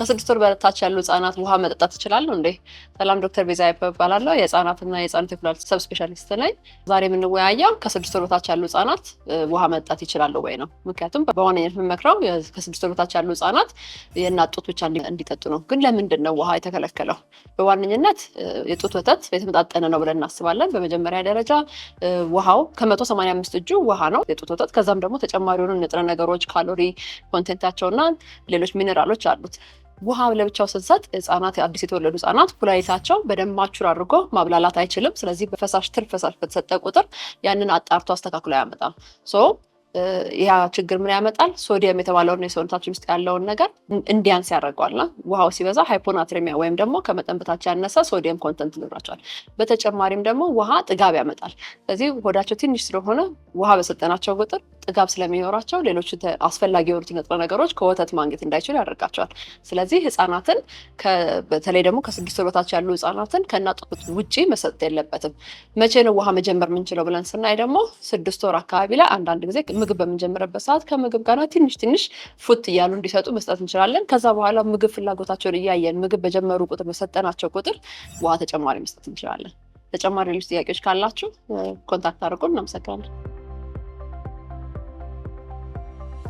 ከስድስት ወር በታች ያሉ ህጻናት ውሃ መጠጣት ይችላሉ እንዴ? ሰላም ዶክተር ቤዛ እባላለሁ። የህጻናትና የህጻናት የኩላሊት ሰብ ስፔሻሊስት ነኝ። ዛሬ የምንወያየው ከስድስት ወር በታች ያሉ ህጻናት ውሃ መጠጣት ይችላሉ ወይ ነው። ምክንያቱም በዋነኝነት የምመክረው ከስድስት ወር በታች ያሉ ህጻናት የእናት ጡት ብቻ እንዲጠጡ ነው። ግን ለምንድን ነው ውሃ የተከለከለው? በዋነኝነት የጡት ወተት የተመጣጠነ ነው ብለን እናስባለን። በመጀመሪያ ደረጃ ውሃው ከ185 እጁ ውሃ ነው የጡት ወተት። ከዛም ደግሞ ተጨማሪ የሆኑ ንጥረ ነገሮች ካሎሪ ኮንቴንታቸውና ሌሎች ሚኔራሎች አሉት። ውሃ ለብቻው ስንሰጥ ህጻናት አዲስ የተወለዱ ህጻናት ኩላሊታቸው በደንብ ማቹር አድርጎ ማብላላት አይችልም። ስለዚህ በፈሳሽ ትርፍ ፈሳሽ በተሰጠ ቁጥር ያንን አጣርቶ አስተካክሎ ያመጣል። ያ ችግር ምን ያመጣል? ሶዲየም የተባለውን የሰውነታችን ውስጥ ያለውን ነገር እንዲያንስ ያደርገዋልና ውሃው ሲበዛ ሃይፖናትሪሚያ ወይም ደግሞ ከመጠን በታች ያነሰ ሶዲየም ኮንተንት ይኖራቸዋል። በተጨማሪም ደግሞ ውሃ ጥጋብ ያመጣል። ስለዚህ ሆዳቸው ትንሽ ስለሆነ ውሃ በሰጠናቸው ቁጥር ጥጋብ ስለሚኖራቸው ሌሎች አስፈላጊ የሆኑት ንጥረ ነገሮች ከወተት ማግኘት እንዳይችሉ ያደርጋቸዋል። ስለዚህ ህጻናትን በተለይ ደግሞ ከስድስት ወር በታች ያሉ ህጻናትን ከእናት ጡት ውጪ መሰጠት የለበትም። መቼ ነው ውሃ መጀመር የምንችለው ብለን ስናይ ደግሞ 6 ወር አካባቢ ላይ አንዳንድ ጊዜ ምግብ በምንጀምርበት ሰዓት ከምግብ ጋር ትንሽ ፉት እያሉ እንዲሰጡ መስጠት እንችላለን። ከዛ በኋላ ምግብ ፍላጎታቸውን እያየን ምግብ በጀመሩ ቁጥር በሰጠናቸው ቁጥር ውሃ ተጨማሪ መስጠት እንችላለን። ተጨማሪ ሌሎች ጥያቄዎች ካላችሁ ኮንታክት አድርጉን። እናመሰግናለን።